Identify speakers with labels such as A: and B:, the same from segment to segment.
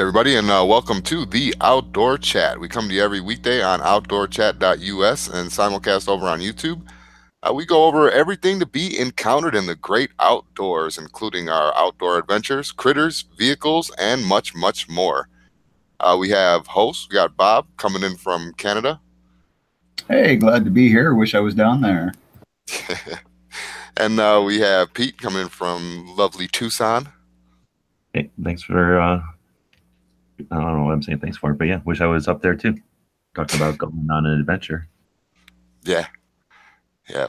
A: everybody, and welcome to the Outdoor Chat. We come to you every weekday on outdoorchat.us and simulcast over on YouTube. We go over everything to be encountered in the great outdoors, including our outdoor adventures, critters, vehicles, and much, much more. We have hosts. We got Bob coming in from Canada.
B: Hey, glad to be here. Wish I was down there.
A: And we have Pete coming in from lovely Tucson.
C: Hey, thanks for, I don't know what I'm saying thanks for, but yeah, wish I was up there too. Talking about going on an adventure.
A: Yeah,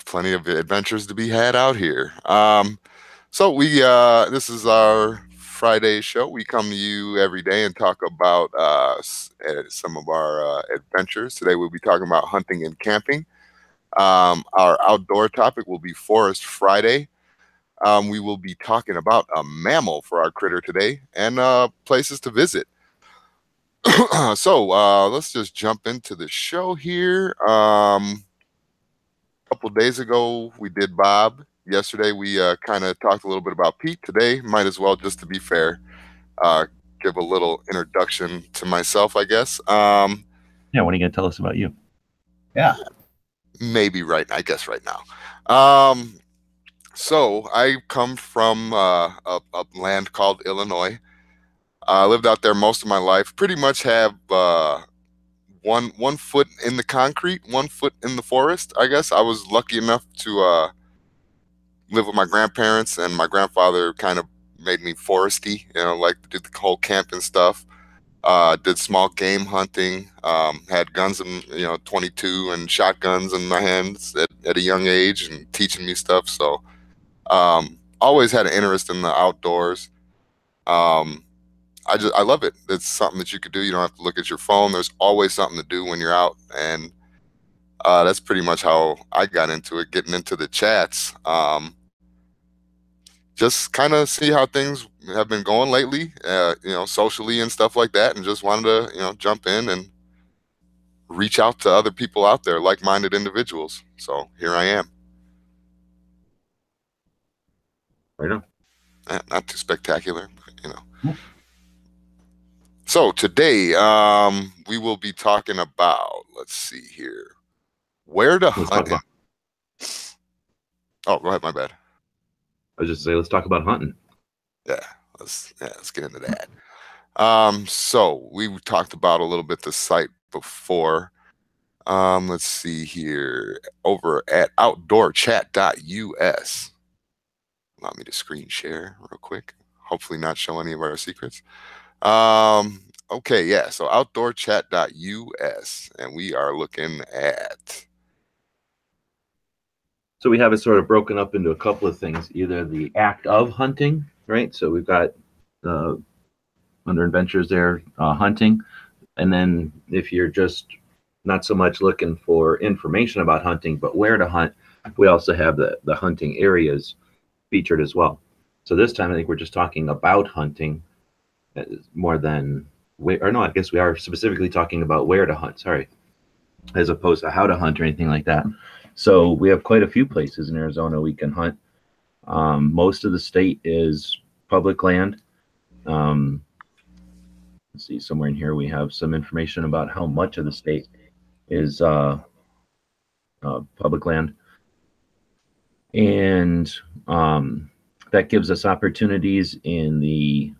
A: plenty of adventures to be had out here. So this is our Friday show. We come to you every day and talk about some of our adventures. Today we'll be talking about hunting and camping. Our outdoor topic will be Forest Friday. We will be talking about a mammal for our critter today and places to visit. So let's just jump into the show here. A couple days ago, we did Bob. Yesterday, we kind of talked a little bit about Pete. Today, might as well, just to be fair, give a little introduction to myself, I guess.
C: Yeah, what are you going to tell us about you?
B: Yeah.
A: Maybe right now. So I come from a land called Illinois. I lived out there most of my life. Pretty much have one foot in the concrete, 1 foot in the forest. I guess I was lucky enough to live with my grandparents, and my grandfather kind of made me foresty. Like to do the whole camping stuff. Did small game hunting. Had guns and 22 and shotguns in my hands at a young age, and teaching me stuff. So always had an interest in the outdoors. I love it. It's something that you could do. You don't have to look at your phone. There's always something to do when you're out, and that's pretty much how I got into it, getting into the chats. Just kind of see how things have been going lately, socially and stuff like that, and just wanted to, jump in and reach out to other people out there, like-minded individuals. So here I am.
C: Right on.
A: Not too spectacular, but, So today, we will be talking about, let's see here, where to hunt. Oh, go ahead, my bad.
C: I was just saying, let's talk about hunting.
A: Yeah, let's get into that. So we talked about a little bit the site before. Let's see here, over at outdoorchat.us. Allow me to screen share real quick. Hopefully not show any of our secrets. Okay, yeah, so outdoorchat.us, and we are looking at.
C: So we have it sort of broken up into a couple of things, either the act of hunting, right? So we've got under adventures there, hunting. And then if you're just not so much looking for information about hunting, but where to hunt, we also have the hunting areas featured as well. So this time, I think we're just talking about hunting more than I guess we are specifically talking about where to hunt, sorry, as opposed to how to hunt or anything like that. So we have quite a few places in Arizona we can hunt. Most of the state is public land. Let's see, somewhere in here we have some information about how much of the state is public land. And that gives us opportunities in the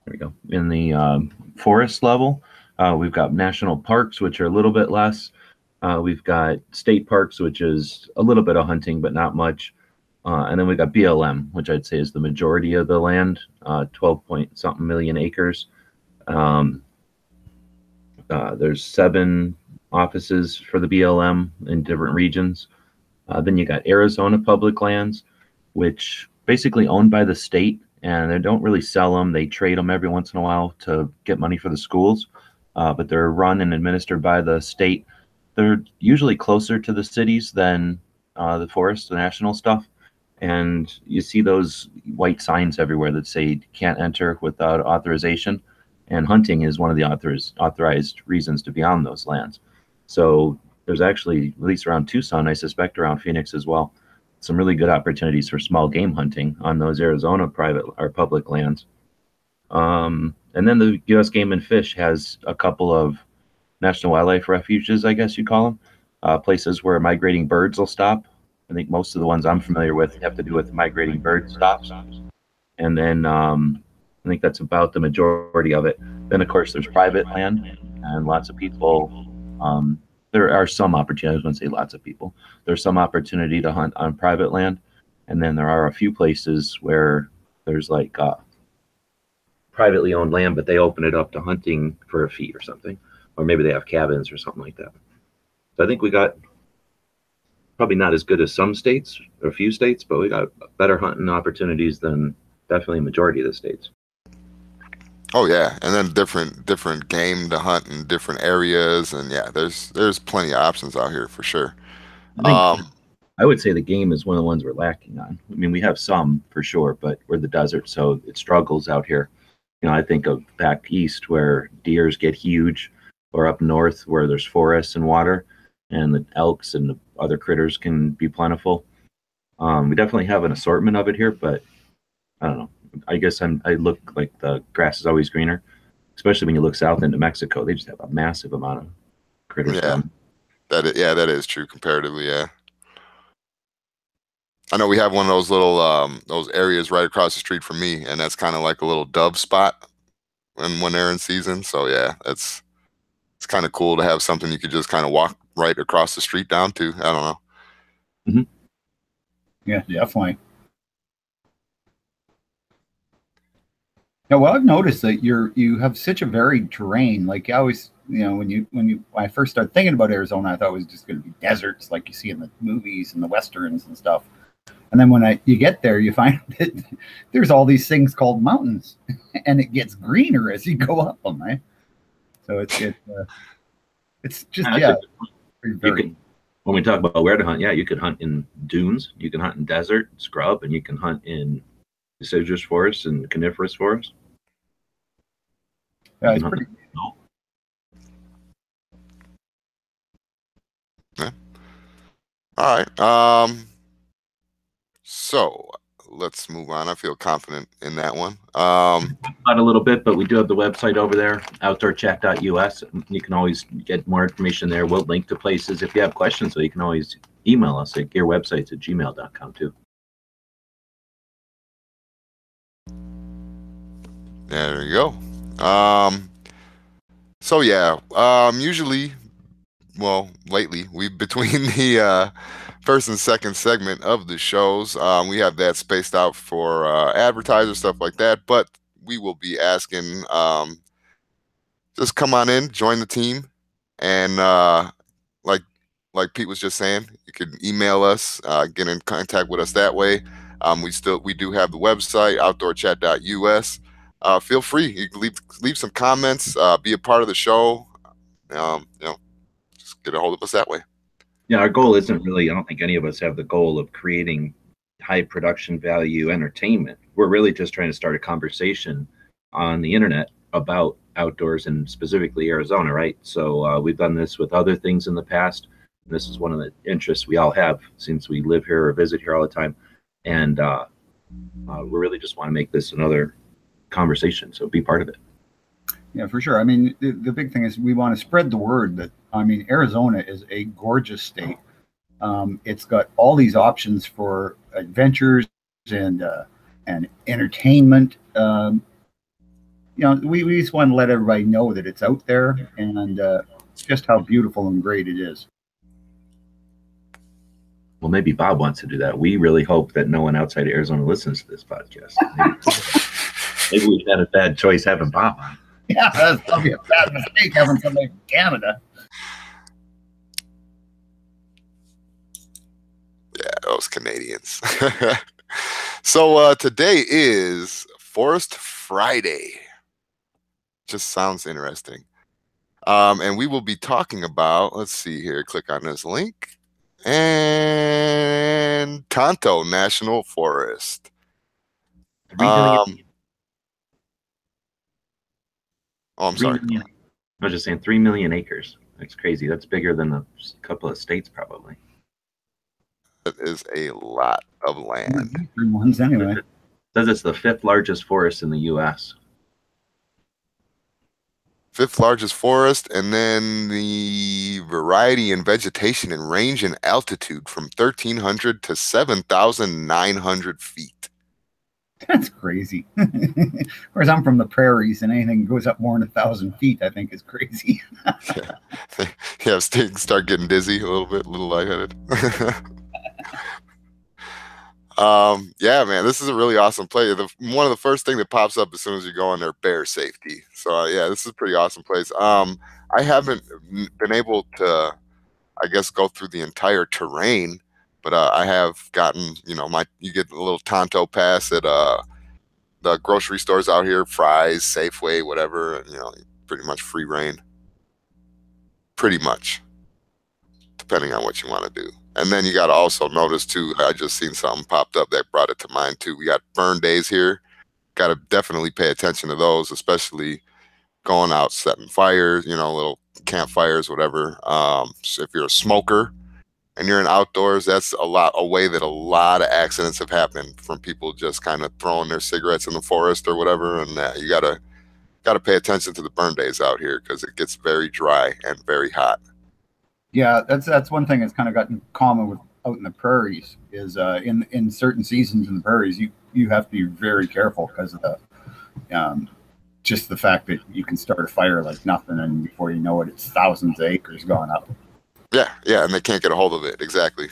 C: there we go, in the forest level. We've got national parks, which are a little bit less. We've got state parks, which is a little bit of hunting, but not much. And then we've got BLM, which I'd say is the majority of the land, 12-point-something million acres. There's 7 offices for the BLM in different regions. Then you got Arizona public lands, which basically owned by the state, and they don't really sell them. They trade them every once in a while to get money for the schools, but they're run and administered by the state. They're usually closer to the cities than the forest, the national stuff. And you see those white signs everywhere that say can't enter without authorization. And hunting is one of the authorized reasons to be on those lands. So there's actually, at least around Tucson, I suspect around Phoenix as well, some really good opportunities for small game hunting on those Arizona private or public lands. And then the U.S. Game and Fish has a couple of national wildlife refuges, I guess you call them, places where migrating birds will stop. I think most of the ones I'm familiar with have to do with migrating bird stops. And then I think that's about the majority of it. Then, of course, there's private land, and lots of people. There are some opportunities. I was going to say lots of people. There's some opportunity to hunt on private land, and then there are a few places where there's like privately owned land, but they open it up to hunting for a fee or something, or maybe they have cabins or something like that. So I think we got probably not as good as some states or a few states, but we got better hunting opportunities than definitely a majority of the states.
A: Oh yeah, and then different game to hunt in different areas, and yeah, there's plenty of options out here for sure.
C: I would say the game is one of the ones we're lacking on. I mean, we have some for sure, but we're the desert, so it struggles out here. You know, I think of back east where deers get huge, or up north where there's forests and water, and the elks and the other critters can be plentiful. We definitely have an assortment of it here, but I don't know. I guess I look like the grass is always greener, especially when you look south into Mexico. They just have a massive amount of critters.
A: Yeah, that is true comparatively. Yeah, I know we have one of those little those areas right across the street from me, and that's kind of like a little dove spot when they're in season. So yeah, it's kind of cool to have something you could just kind of walk right across the street down to. I don't know.
C: Mm-hmm.
B: Yeah, definitely. Yeah, well, I've noticed that you have such a varied terrain. Like I always, when I first started thinking about Arizona, I thought it was just going to be deserts, like you see in the movies and the westerns and stuff. And then when you get there, you find that there's all these things called mountains, and it gets greener as you go up them, right? So it's just very.
C: When we talk about where to hunt, yeah, you could hunt in dunes, you can hunt in desert, scrub, and you can hunt in deciduous forest and coniferous forest.
B: Yeah, it's pretty.
A: Yeah. All right. So let's move on. I feel confident in that one.
C: Not a little bit, but we do have the website over there, outdoorchat.us. You can always get more information there. We'll link to places if you have questions, so you can always email us at gearwebsites@gmail.com too.
A: There you go. So yeah, usually, well, lately we've between the first and second segment of the shows, we have that spaced out for advertisers, stuff like that. But we will be asking, just come on in, join the team, and like Pete was just saying, you can email us, get in contact with us that way. We do have the website outdoorchat.us. Feel free, you can leave some comments, be a part of the show. Just get a hold of us that way.
C: Yeah, our goal isn't really, I don't think any of us have the goal of creating high production value entertainment. We're really just trying to start a conversation on the internet about outdoors and specifically Arizona, right? So we've done this with other things in the past. And this is one of the interests we all have since we live here or visit here all the time. And we really just want to make this another conversation. So be part of it.
B: Yeah, for sure. I mean, the big thing is we want to spread the word that, I mean, Arizona is a gorgeous state. It's got all these options for adventures and entertainment. We just want to let everybody know that it's out there and just how beautiful and great it is.
C: Well, maybe Bob wants to do that. We really hope that no one outside of Arizona listens to this podcast. Maybe we've had a bad choice having Bob on.
B: Yeah, that's probably a bad mistake having somebody from Canada.
A: Yeah, those Canadians. So today is Forest Friday. Just sounds interesting. And we will be talking about, let's see here, click on this link, and Tonto National Forest.
C: 3 million.
A: Oh, I'm sorry.
C: I was just saying 3 million acres. That's crazy. That's bigger than a couple of states, probably.
A: That is a lot of land.
B: Eastern ones anyway.
C: It says it's the 5th largest forest in the U.S.
A: 5th largest forest, and then the variety in vegetation and range in altitude from 1,300 to 7,900 feet.
B: That's crazy. Whereas I'm from the prairies, and anything that goes up more than 1,000 feet, I think, is crazy.
A: Yeah, start getting dizzy a little bit, a little lightheaded. Yeah, man, this is a really awesome place. One of the first thing that pops up as soon as you go in there, bear safety. So yeah, this is a pretty awesome place. I haven't been able to, I guess, go through the entire terrain, but I have gotten, you get a little Tonto pass at the grocery stores out here, Fry's, Safeway, whatever, and pretty much free reign. Pretty much, depending on what you want to do. And then you got to also notice too, I just seen something popped up that brought it to mind too. We got burn days here. Got to definitely pay attention to those, especially going out setting fires, little campfires, whatever. So if you're a smoker and you're in outdoors, that's a way that a lot of accidents have happened from people just kind of throwing their cigarettes in the forest or whatever. And you gotta pay attention to the burn days out here because it gets very dry and very hot.
B: Yeah, that's one thing that's kind of gotten common with out in the prairies is in certain seasons in the prairies you have to be very careful because of the just the fact that you can start a fire like nothing, and before you know it, it's thousands of acres gone up.
A: Yeah, and they can't get a hold of it. Exactly.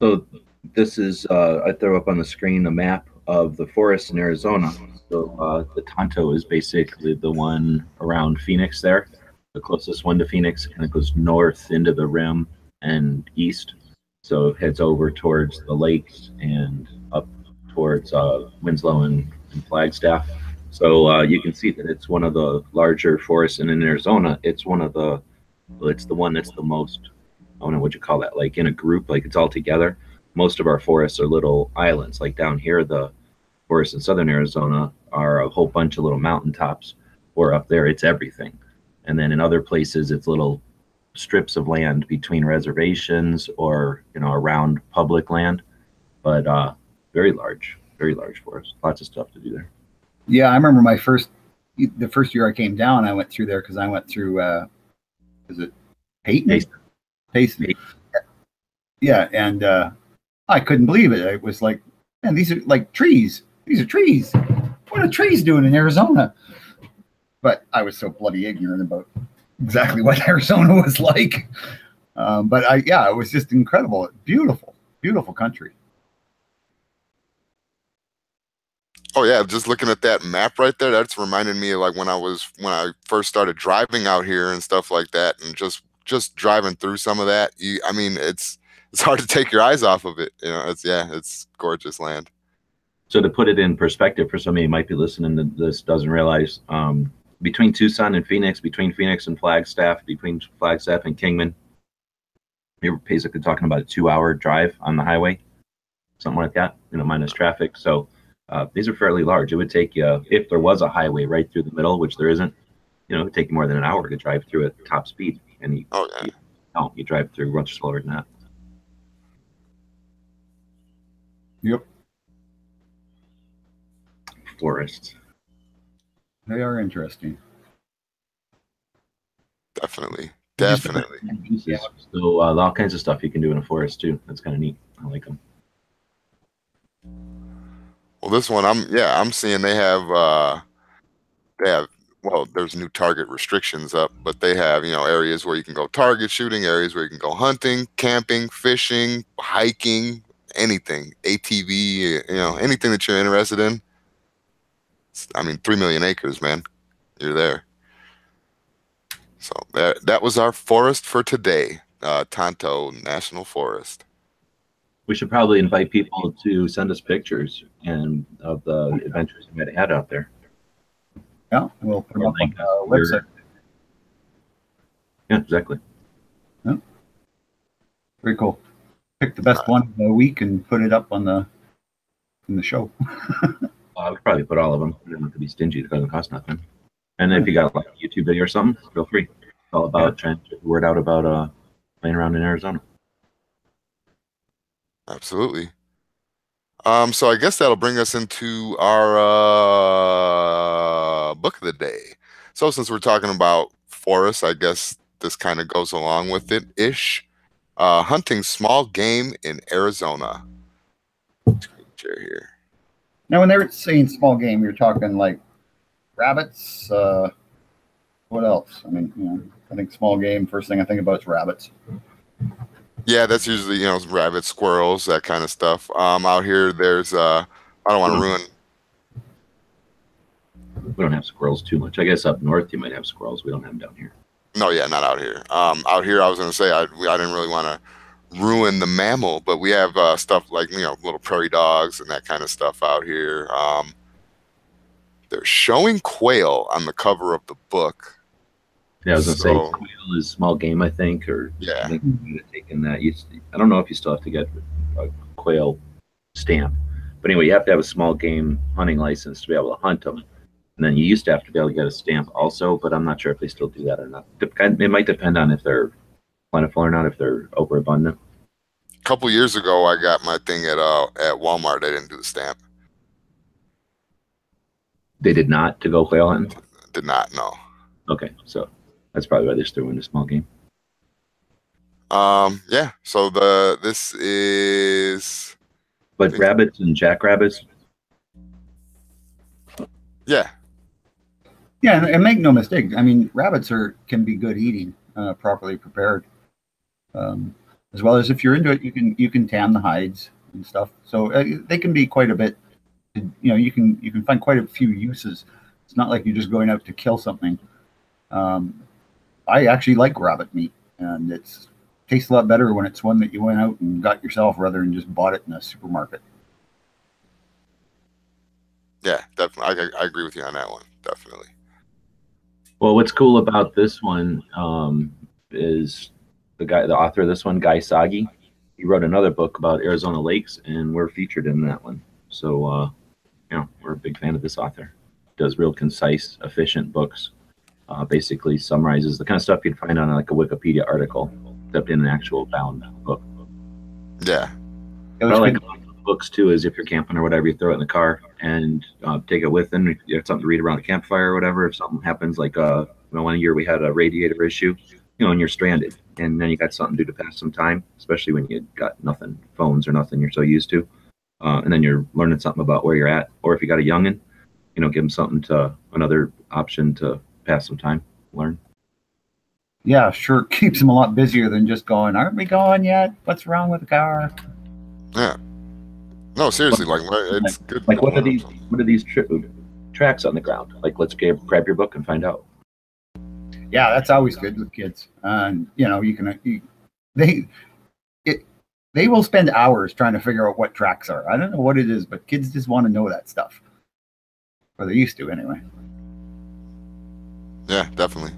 C: So this is, I throw up on the screen a map of the forest in Arizona. So the Tonto is basically the one around Phoenix there, the closest one to Phoenix, and it goes north into the rim and east. So it heads over towards the lakes and up towards Winslow and Flagstaff. So you can see that it's one of the larger forests, and in Arizona, it's the one that's the most, I don't know what you call that, like in a group, like it's all together. Most of our forests are little islands. Like down here, the forests in southern Arizona are a whole bunch of little mountaintops, or up there, it's everything. And then in other places, it's little strips of land between reservations or, around public land. But very large forest. Lots of stuff to do there.
B: Yeah, I remember the first year I came down, I went through there because I went through, is it Peyton? Payson. Yeah, and I couldn't believe it. It was like, man, these are like trees. These are trees. What are trees doing in Arizona? But I was so bloody ignorant about exactly what Arizona was like. But it was just incredible. Beautiful, beautiful country.
A: Oh yeah, just looking at that map right there, that's reminding me of like when I first started driving out here and stuff like that, and just driving through some of that. It's hard to take your eyes off of it. It's gorgeous land.
C: So to put it in perspective for somebody who might be listening to this doesn't realize, between Tucson and Phoenix, between Phoenix and Flagstaff, between Flagstaff and Kingman, you're basically talking about a 2-hour drive on the highway, something like that, minus traffic. So these are fairly large. It would take you, if there was a highway right through the middle, which there isn't, it would take you more than an hour to drive through at top speed. And you drive through much slower than that.
B: Yep.
C: Forests.
B: They are interesting.
A: Definitely.
C: Yeah. So all kinds of stuff you can do in a forest too. That's kind of neat. I like them.
A: Well, this one, I'm seeing they have, well, there's new target restrictions up, but they have, areas where you can go target shooting, areas where you can go hunting, camping, fishing, hiking, anything, ATV, anything that you're interested in. 3 million acres, man. You're there. So that was our forest for today, Tonto National Forest.
C: We should probably invite people to send us pictures of the adventures you might have had out there.
B: Yeah, we'll put them up on the website.
C: Yeah, exactly.
B: Yeah. Very cool. Pick the best one of the week and put it up in the show.
C: I would probably put all of them. You don't have to be stingy. It doesn't cost nothing. And if you got like a YouTube video or something, feel free. It's all about trying to get the word out about playing around in Arizona.
A: Absolutely. So I guess that'll bring us into our book of the day. So since we're talking about forests, I guess this kind of goes along with it ish. Hunting small game in Arizona. Share here.
B: Now, when they were saying small game, you're talking like rabbits. What else? I mean, I think small game. First thing I think about is rabbits.
A: Yeah, that's usually, rabbits, squirrels, that kind of stuff. Out here, there's I don't want to ruin.
C: We don't have squirrels too much. I guess up north you might have squirrels. We don't have them down here.
A: No, yeah, not out here. Out here, I was gonna say I didn't really want to ruin the mammal, but we have stuff like little prairie dogs and that kind of stuff out here. They're showing quail on the cover of the book.
C: Yeah, I was gonna say quail is small game, I think, or
A: yeah.
C: I think taking that. I don't know if you still have to get a quail stamp, but anyway, you have to have a small game hunting license to be able to hunt them. And then you used to have to be able to get a stamp also, but I'm not sure if they still do that or not. It might depend on if they're plentiful or not, if they're overabundant.
A: A couple years ago, I got my thing at Walmart. They didn't do the stamp.
C: They did not to go quail hunting?
A: Did not, no.
C: Okay, so that's probably why they just threw in a small game.
A: Yeah. So this is.
C: But rabbits and jackrabbits.
A: Yeah.
B: Yeah, and make no mistake. I mean, rabbits can be good eating, properly prepared. As well as if you're into it, you can tan the hides and stuff. So they can be quite a bit. You can find quite a few uses. It's not like you're just going out to kill something. I actually like rabbit meat, and it tastes a lot better when it's one that you went out and got yourself rather than just bought it in a supermarket.
A: Yeah, definitely. I agree with you on that one. Definitely.
C: Well, what's cool about this one is the author of this one, Guy Sagi. He wrote another book about Arizona lakes, and we're featured in that one. So, we're a big fan of this author. Does real concise, efficient books. Basically summarizes the kind of stuff you'd find on like a Wikipedia article, except in an actual bound book.
A: Yeah.
C: What I like about books too is if you're camping or whatever, you throw it in the car and take it with, and you have something to read around a campfire or whatever. If something happens, like one year we had a radiator issue, and you're stranded, and then you got something to do to pass some time, especially when you got nothing, phones or nothing you're so used to, and then you're learning something about where you're at, or if you got a youngin, give them another option to pass some time, learn.
B: Yeah, sure. Keeps them a lot busier than just going, aren't we going yet? What's wrong with the car?
A: Yeah. No, seriously, it's good.
C: Like, what are these tracks on the ground? Like, let's grab your book and find out.
B: Yeah, that's always good with kids. And they will spend hours trying to figure out what tracks are. I don't know what it is, but kids just want to know that stuff. Or they used to, anyway.
A: Yeah, definitely.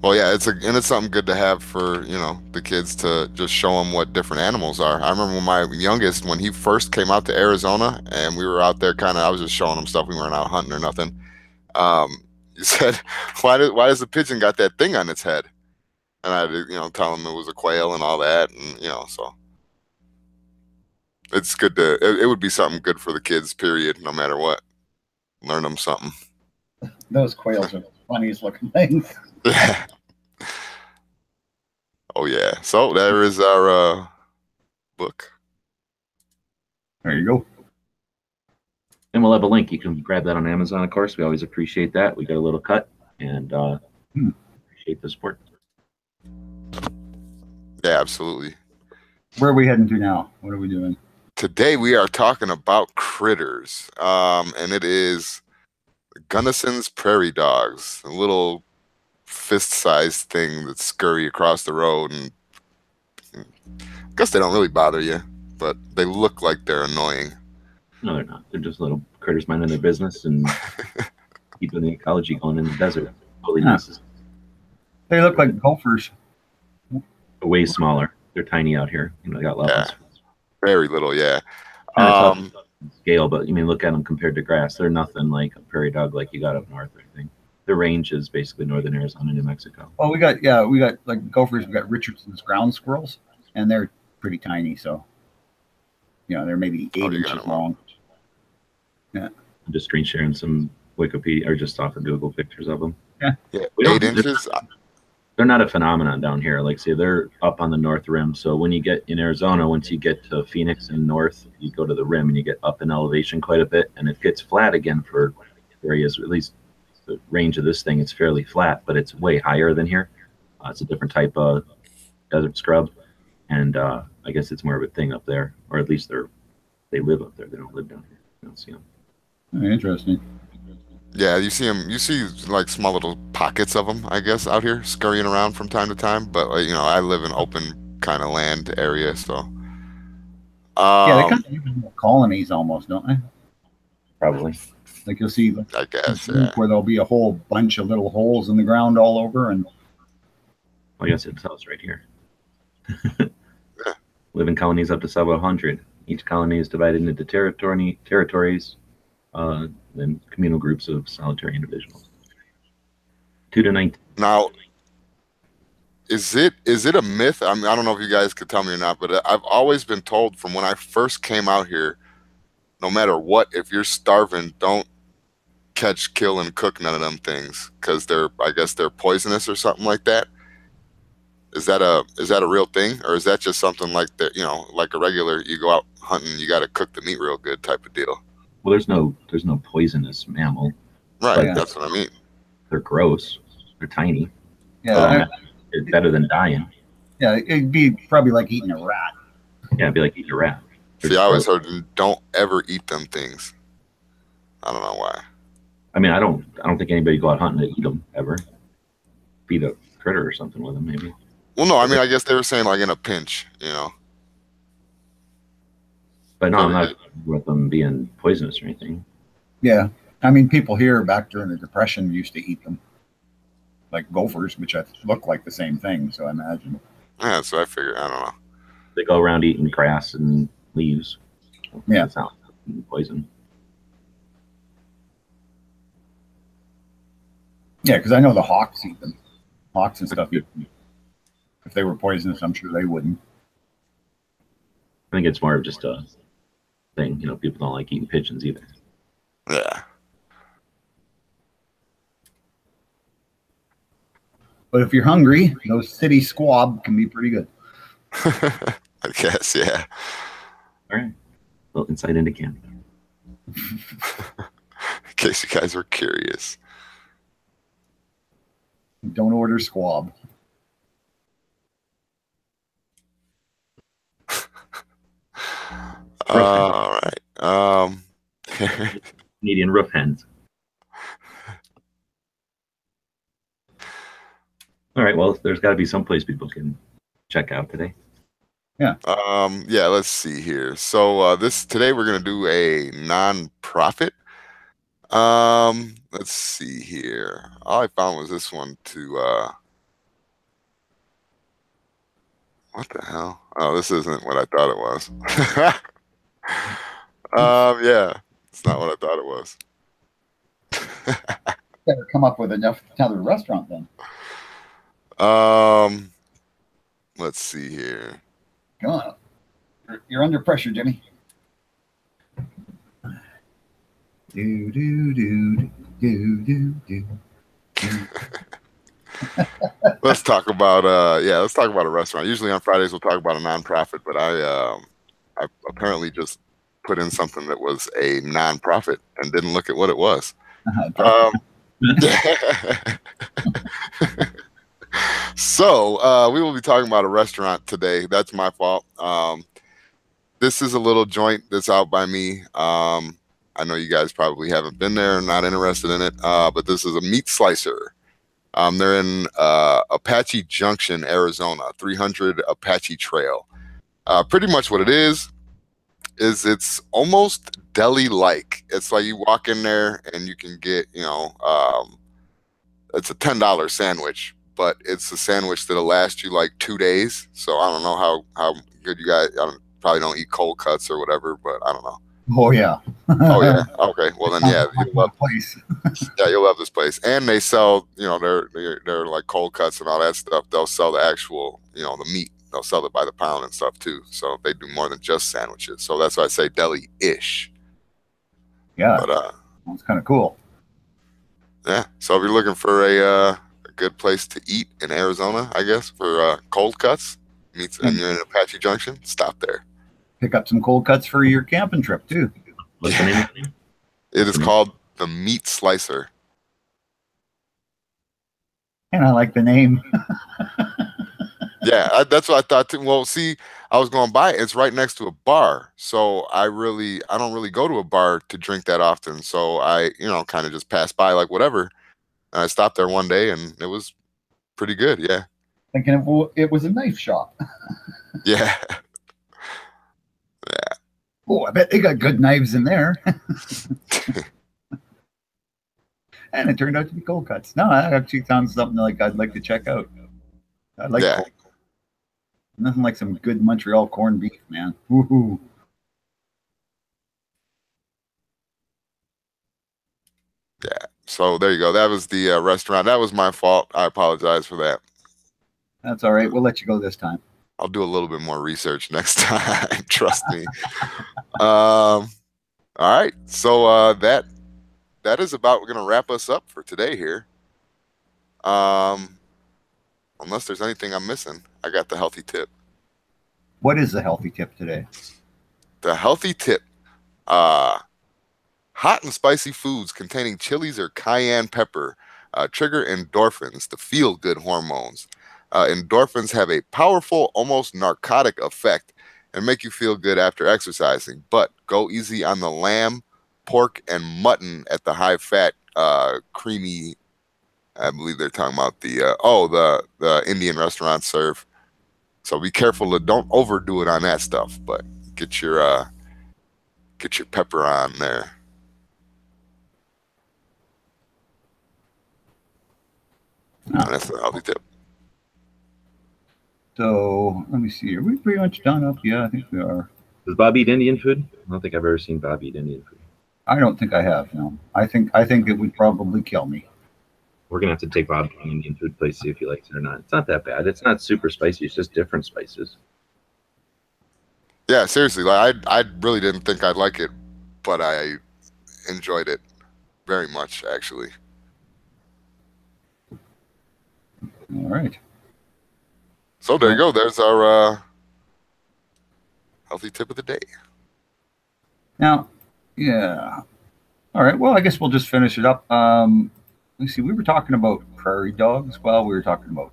A: Well, yeah, it's something good to have for the kids to just show them what different animals are. I remember when my youngest, when he first came out to Arizona, and we were out there I was just showing him stuff. We weren't out hunting or nothing. He said, "Why does the pigeon got that thing on its head?" And I had to tell him it was a quail and all that, and so it's good it would be something good for the kids. Period. No matter what, learn them something.
B: Those quails are the funniest looking things.
A: Yeah. Oh yeah. So there is our book.
C: There you go. And we'll have a link. You can grab that on Amazon, of course. We always appreciate that. We got a little cut and appreciate the support.
A: Yeah, absolutely.
B: Where are we heading to now? What are we doing?
A: Today we are talking about critters. And it is Gunnison's prairie dogs, a little fist-sized thing that scurry across the road, and I guess they don't really bother you, but they look like they're annoying.
C: No, they're not. They're just little critters minding their business and keeping the ecology going in the desert.
B: They look like gophers.
C: Way smaller. They're tiny out here. They got levels.
A: Yeah. Very little, yeah.
C: Scale, but look at them compared to grass. They're nothing like a prairie dog like you got up north or anything. The range is basically northern Arizona, New Mexico.
B: Oh, we got like gophers. We got Richardson's ground squirrels, and they're pretty tiny. So, You know, they're maybe 8
A: you got
B: inches
A: it
B: long. Yeah.
C: I'm just screen sharing some Wikipedia or just off of Google pictures of them.
A: Yeah,
C: We don't-
A: 8 inches.
C: They're not a phenomenon down here. Like, say, they're up on the north rim. So when you get in Arizona, once you get to Phoenix and north, you go to the rim and you get up in elevation quite a bit, and it gets flat again for areas. At least the range of this thing, it's fairly flat, but it's way higher than here. It's a different type of desert scrub, and I guess it's more of a thing up there, or at least they live up there. They don't live down here. You don't see them.
B: Interesting.
A: Yeah, you see them. You see like small little pockets of them, I guess, out here scurrying around from time to time. But like, you know, I live in open kind of land area, so.
B: Yeah, they kind of live in colonies almost, don't they?
C: Probably.
B: Like you'll see, like,
A: I guess, yeah.
B: where there'll be a whole bunch of little holes in the ground all over, and
C: I guess it tells right here. Live in colonies up to several hundred. Each colony is divided into territories, then communal groups of solitary individuals. 2 to 19.
A: Now, is it a myth? I mean, I don't know if you guys could tell me or not, but I've always been told from when I first came out here, no matter what, if you're starving, don't catch, kill, and cook none of them things because I guess they're poisonous or something like that. Is that a real thing, or is that just something like that? You know, like a regular, you go out hunting, you got to cook the meat real good type of deal.
C: Well, there's no poisonous mammal.
A: Right,
B: Yeah.
A: that's what I mean.
C: They're gross. They're tiny.
B: yeah,
C: It's better than dying.
B: yeah, it'd be probably like eating a rat.
C: Yeah, it'd be like eating a rat.
A: See, I always heard don't ever eat them things. I don't know why.
C: I mean, I don't think anybody go out hunting to eat them ever. Feed a critter or something with them, maybe.
A: Well, no, I mean, I guess they were saying like in a pinch, you know.
C: But no, I'm not with them being poisonous or anything.
B: Yeah, I mean, people here back during the Depression used to eat them, like gophers, which look like the same thing. So I imagine.
A: Yeah, so I figure, I don't know.
C: They go around eating grass and leaves.
B: Yeah.
C: It's not poison.
B: Yeah, because I know the hawks eat them. Hawks and stuff eat them. If they were poisonous, I'm sure they wouldn't.
C: I think it's more of just a thing. You know, people don't like eating pigeons either.
A: Yeah.
B: But if you're hungry, those city squab can be pretty good.
A: I guess, yeah.
C: All right. Well, insight into Canada.
A: In case you guys were curious.
B: Don't order squab.
A: All right.
C: Canadian roof hens. All right. Well, there's got to be some place people can check out today.
B: Yeah.
A: Yeah, let's see here. So today we're gonna do a non-profit. Let's see here. All I found was this one to what the hell? Oh, this isn't what I thought it was. Yeah, it's not what I thought it was.
B: Better come up with another restaurant then.
A: Let's see here.
B: Come on. You're under pressure, Jimmy. Do do do do do do.
A: Let's talk about let's talk about a restaurant. Usually on Fridays we'll talk about a nonprofit, but I apparently just put in something that was a nonprofit and didn't look at what it was. So we will be talking about a restaurant today. That's my fault. This is a little joint that's out by me. I know you guys probably haven't been there and not interested in it, but this is a meat slicer. They're in Apache Junction, Arizona, 300 Apache Trail. Pretty much what it is it's almost deli-like. It's like you walk in there and you can get, it's a $10 sandwich, but it's a sandwich that'll last you like 2 days. So I don't know how good you guys, probably don't eat cold cuts or whatever, but I don't know.
B: Oh yeah.
A: Oh yeah. Okay. Well then, yeah, you'll love,
B: place.
A: yeah, you'll love this place. And they sell, they're like cold cuts and all that stuff. They'll sell the actual, the meat they'll sell it by the pound and stuff too. So they do more than just sandwiches. So that's why I say deli-ish.
B: Yeah,
A: But
B: that's kind of cool.
A: yeah. So if you're looking for a good place to eat in Arizona, I guess for cold cuts meats, and you're in Apache Junction, stop there.
B: Pick up some cold cuts for your camping trip too.
C: What's the name of it?
A: It is called the Meat Slicer.
B: And I like the name.
A: Yeah, that's what I thought too. Well, see, I was going by. It's right next to a bar, so I don't really go to a bar to drink that often. So I, kind of just pass by like whatever. And I stopped there one day, and it was pretty good. Yeah,
B: Thinking it was a knife shop.
A: yeah,
B: Oh, I bet they got good knives in there. And it turned out to be cold cuts. No, that actually sounds something like I'd like to check out. I like
A: yeah.
B: cold cuts. Nothing like some good Montreal corned beef, man. Woohoo.
A: Yeah. So there you go. That was the restaurant. That was my fault. I apologize for that.
B: That's all right. We'll let you go this time.
A: I'll do a little bit more research next time. Trust me. All right. So that is about going to wrap us up for today here. Unless there's anything I'm missing, I got the healthy tip.
B: What is the healthy tip today?
A: The healthy tip. Hot and spicy foods containing chilies or cayenne pepper trigger endorphins, the feel-good hormones. Endorphins have a powerful, almost narcotic effect and make you feel good after exercising. But go easy on the lamb, pork, and mutton at the high-fat, creamy. I believe they're talking about the Indian restaurants serve. So be careful. Don't overdo it on that stuff. But get your pepper on there. That's the healthy tip.
B: So let me see. Are we pretty much done up? Yeah, I think we are.
C: Does Bob eat Indian food? I don't think I've ever seen Bob eat Indian food.
B: I don't think I have. No, I think it would probably kill me.
C: We're gonna have to take Bob to an Indian food place, see if he likes it or not. It's not that bad. It's not super spicy. It's just different spices.
A: Yeah, seriously. Like I really didn't think I'd like it, but I enjoyed it very much, actually.
B: All right.
A: So there you go. There's our healthy tip of the day.
B: Now, yeah. All right. Well, I guess we'll just finish it up. Let's see. We were talking about prairie dogs. Well, we were talking about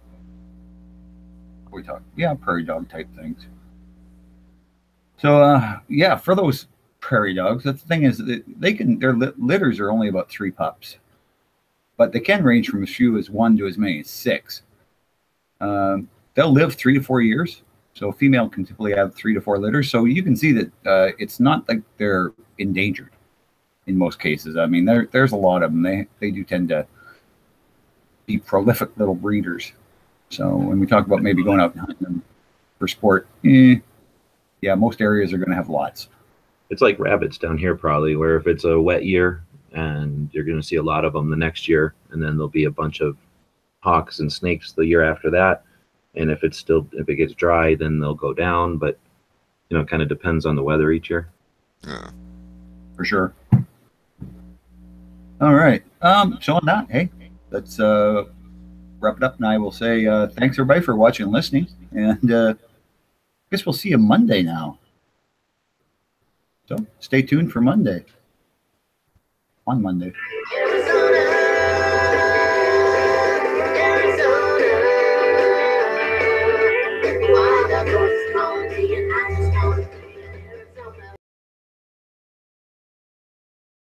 B: prairie dog type things. So, yeah, for those prairie dogs, the thing is that their litters are only about 3 pups, but they can range from as few as 1 to as many as 6. They'll live 3 to 4 years. So a female can typically have 3 to 4 litters. So you can see that it's not like they're endangered in most cases. I mean, there's a lot of them. They do tend to be prolific little breeders. So when we talk about maybe going out and hunting them for sport, yeah, most areas are going to have lots.
C: It's like rabbits down here probably, where if it's a wet year and you're going to see a lot of them the next year, and then there'll be a bunch of hawks and snakes the year after that. And if it gets dry, then they'll go down. But, it kind of depends on the weather each year.
A: Yeah.
B: For sure. All right. So on that, hey, let's wrap it up. And I will say thanks, everybody, for watching and listening. And I guess we'll see you Monday now. So stay tuned for Monday. On Monday.
D: Arizona.